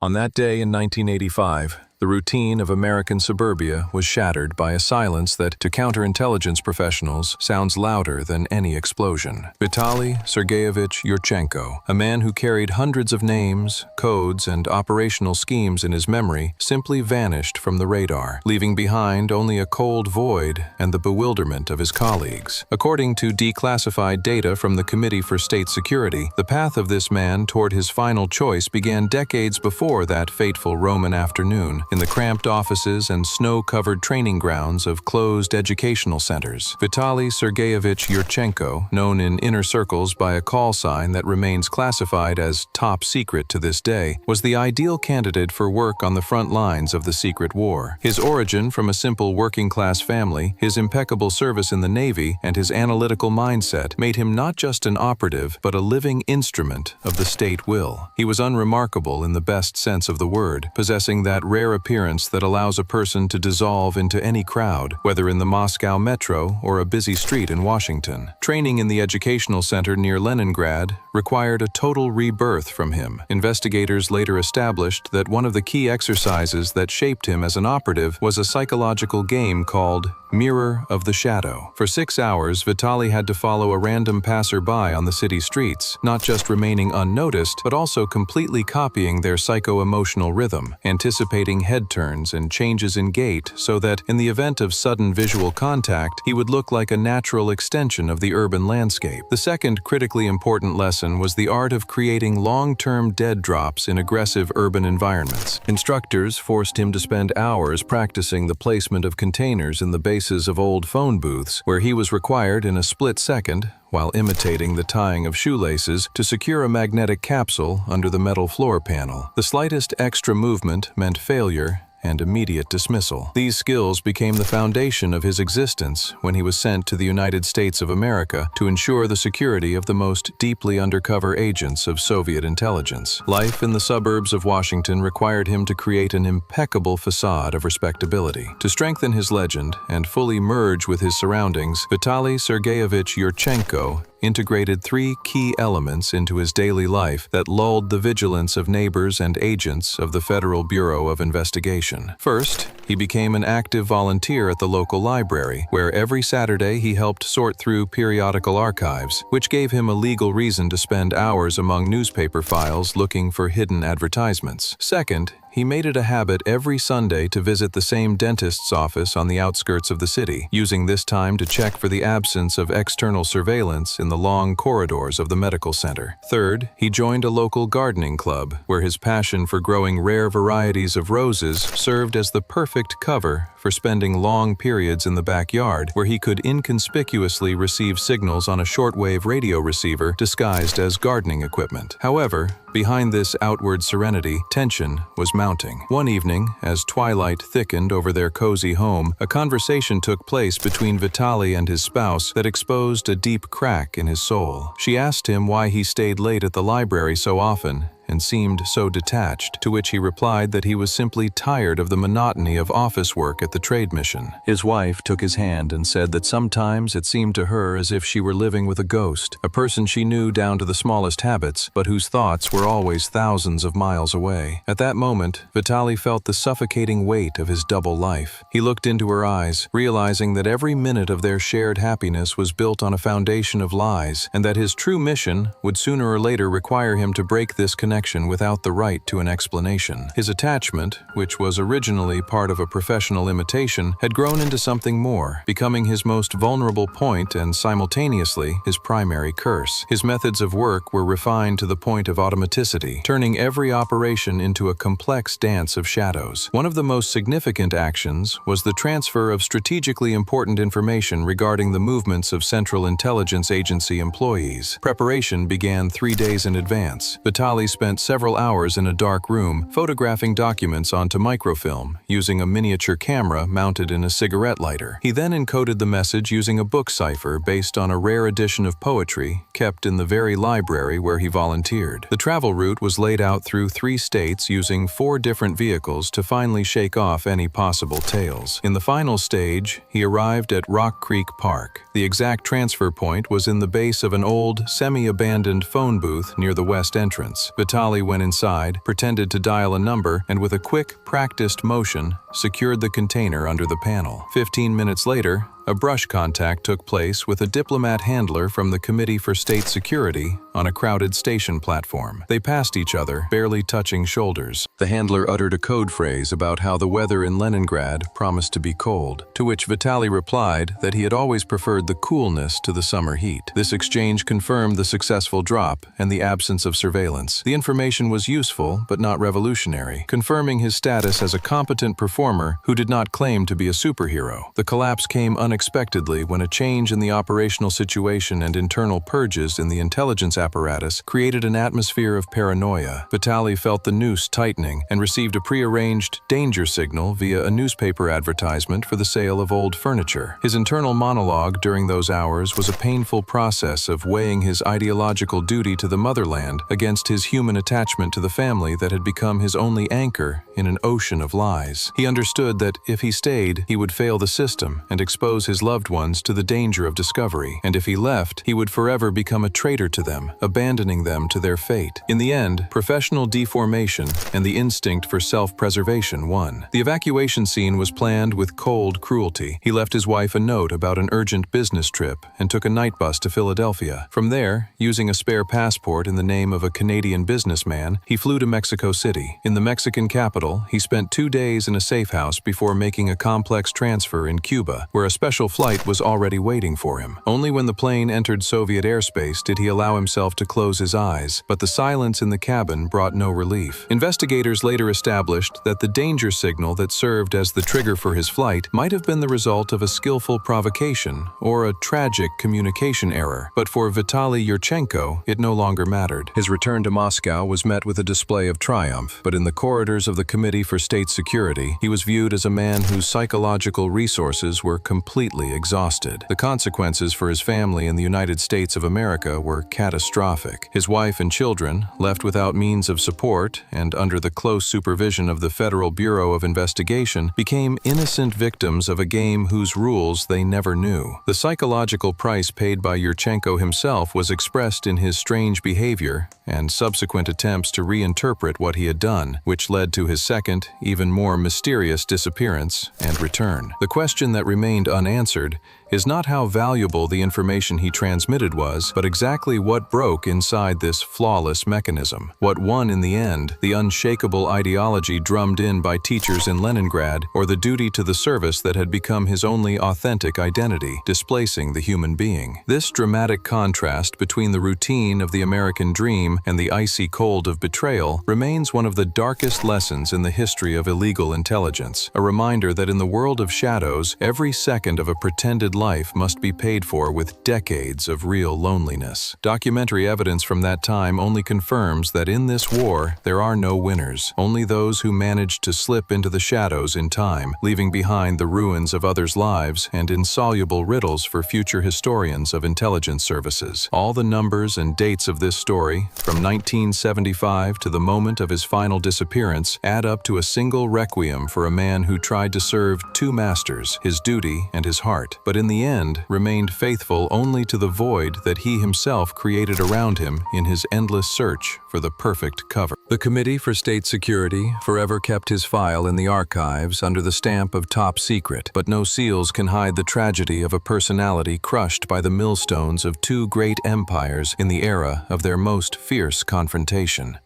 On that day in 1985, the routine of American suburbia was shattered by a silence that, to counterintelligence professionals, sounds louder than any explosion. Vitaly Sergeyevich Yurchenko, a man who carried hundreds of names, codes, and operational schemes in his memory, simply vanished from the radar, leaving behind only a cold void and the bewilderment of his colleagues. According to declassified data from the Committee for State Security, the path of this man toward his final choice began decades before that fateful Roman afternoon, in the cramped offices and snow-covered training grounds of closed educational centers. Vitaly Sergeyevich Yurchenko, known in inner circles by a call sign that remains classified as top secret to this day, was the ideal candidate for work on the front lines of the secret war. His origin from a simple working-class family, his impeccable service in the Navy, and his analytical mindset made him not just an operative, but a living instrument of the state will. He was unremarkable in the best sense of the word, possessing that rare appearance that allows a person to dissolve into any crowd, whether in the Moscow metro or a busy street in Washington. Training in the educational center near Leningrad required a total rebirth from him. Investigators later established that one of the key exercises that shaped him as an operative was a psychological game called Mirror of the Shadow. For 6 hours, Vitaly had to follow a random passerby on the city streets, not just remaining unnoticed, but also completely copying their psycho-emotional rhythm, anticipating head turns and changes in gait so that, in the event of sudden visual contact, he would look like a natural extension of the urban landscape. The second critically important lesson was the art of creating long-term dead drops in aggressive urban environments. Instructors forced him to spend hours practicing the placement of containers in the bases of old phone booths, where he was required in a split second, while imitating the tying of shoelaces, to secure a magnetic capsule under the metal floor panel. The slightest extra movement meant failure and immediate dismissal. These skills became the foundation of his existence when he was sent to the United States of America to ensure the security of the most deeply undercover agents of Soviet intelligence. Life in the suburbs of Washington required him to create an impeccable facade of respectability. To strengthen his legend and fully merge with his surroundings, Vitaly Sergeyevich Yurchenko integrated 3 key elements into his daily life that lulled the vigilance of neighbors and agents of the Federal Bureau of Investigation. First, he became an active volunteer at the local library, where every Saturday he helped sort through periodical archives, which gave him a legal reason to spend hours among newspaper files looking for hidden advertisements. Second, he made it a habit every Sunday to visit the same dentist's office on the outskirts of the city, using this time to check for the absence of external surveillance in the long corridors of the medical center. Third, he joined a local gardening club, where his passion for growing rare varieties of roses served as the perfect cover for spending long periods in the backyard, where he could inconspicuously receive signals on a shortwave radio receiver disguised as gardening equipment. However, behind this outward serenity, tension was mounting. One evening, as twilight thickened over their cozy home, a conversation took place between Vitaly and his spouse that exposed a deep crack in his soul. She asked him why he stayed late at the library so often and seemed so detached, to which he replied that he was simply tired of the monotony of office work at the trade mission. His wife took his hand and said that sometimes it seemed to her as if she were living with a ghost, a person she knew down to the smallest habits, but whose thoughts were always thousands of miles away. At that moment, Vitaly felt the suffocating weight of his double life. He looked into her eyes, realizing that every minute of their shared happiness was built on a foundation of lies, and that his true mission would sooner or later require him to break this connection without the right to an explanation. His attachment, which was originally part of a professional imitation, had grown into something more, becoming his most vulnerable point and simultaneously his primary curse. His methods of work were refined to the point of automaticity, turning every operation into a complex dance of shadows. One of the most significant actions was the transfer of strategically important information regarding the movements of Central Intelligence Agency employees. Preparation began 3 days in advance. Vitaly spent several hours in a dark room, photographing documents onto microfilm, using a miniature camera mounted in a cigarette lighter. He then encoded the message using a book cipher based on a rare edition of poetry kept in the very library where he volunteered. The travel route was laid out through 3 states using 4 different vehicles to finally shake off any possible tails. In the final stage, he arrived at Rock Creek Park. The exact transfer point was in the base of an old, semi-abandoned phone booth near the west entrance. Vitaly went inside, pretended to dial a number, and with a quick, practiced motion, secured the container under the panel. 15 minutes later, a brush contact took place with a diplomat handler from the Committee for State Security on a crowded station platform. They passed each other, barely touching shoulders. The handler uttered a code phrase about how the weather in Leningrad promised to be cold, to which Vitaly replied that he had always preferred the coolness to the summer heat. This exchange confirmed the successful drop and the absence of surveillance. The information was useful, but not revolutionary, confirming his status as a competent performer who did not claim to be a superhero. The collapse came unexpectedly when a change in the operational situation and internal purges in the intelligence apparatus created an atmosphere of paranoia. Vitaly felt the noose tightening and received a prearranged danger signal via a newspaper advertisement for the sale of old furniture. His internal monologue during those hours was a painful process of weighing his ideological duty to the motherland against his human attachment to the family that had become his only anchor in an ocean of lies. He understood that if he stayed, he would fail the system and expose his loved ones to the danger of discovery, and if he left, he would forever become a traitor to them, abandoning them to their fate. In the end, professional deformation and the instinct for self-preservation won. The evacuation scene was planned with cold cruelty. He left his wife a note about an urgent business trip and took a night bus to Philadelphia. From there, using a spare passport in the name of a Canadian businessman, he flew to Mexico City. In the Mexican capital, he spent 2 days in a safe house before making a complex transfer in Cuba, where a special flight was already waiting for him. Only when the plane entered Soviet airspace did he allow himself to close his eyes, but the silence in the cabin brought no relief. Investigators later established that the danger signal that served as the trigger for his flight might have been the result of a skillful provocation or a tragic communication error, but for Vitaly Yurchenko, it no longer mattered. His return to Moscow was met with a display of triumph, but in the corridors of the Committee for State Security, he was viewed as a man whose psychological resources were completely exhausted. The consequences for his family in the United States of America were catastrophic. His wife and children, left without means of support and under the close supervision of the Federal Bureau of Investigation, became innocent victims of a game whose rules they never knew. The psychological price paid by Yurchenko himself was expressed in his strange behavior and subsequent attempts to reinterpret what he had done, which led to his second, even more mysterious disappearance and return. The question that remained unanswered is not how valuable the information he transmitted was, but exactly what broke inside this flawless mechanism. What won in the end, the unshakable ideology drummed in by teachers in Leningrad, or the duty to the service that had become his only authentic identity, displacing the human being. This dramatic contrast between the routine of the American dream and the icy cold of betrayal remains one of the darkest lessons in the history of illegal intelligence, a reminder that in the world of shadows, every second of a pretended life must be paid for with decades of real loneliness. Documentary evidence from that time only confirms that in this war, there are no winners, only those who managed to slip into the shadows in time, leaving behind the ruins of others' lives and insoluble riddles for future historians of intelligence services. All the numbers and dates of this story, from 1975 to the moment of his final disappearance, add up to a single requiem for a man who tried to serve two masters, his duty and his heart, but in the end remained faithful only to the void that he himself created around him in his endless search for the perfect cover. The Committee for State Security forever kept his file in the archives under the stamp of top secret, but no seals can hide the tragedy of a personality crushed by the millstones of two great empires in the era of their most fierce confrontation.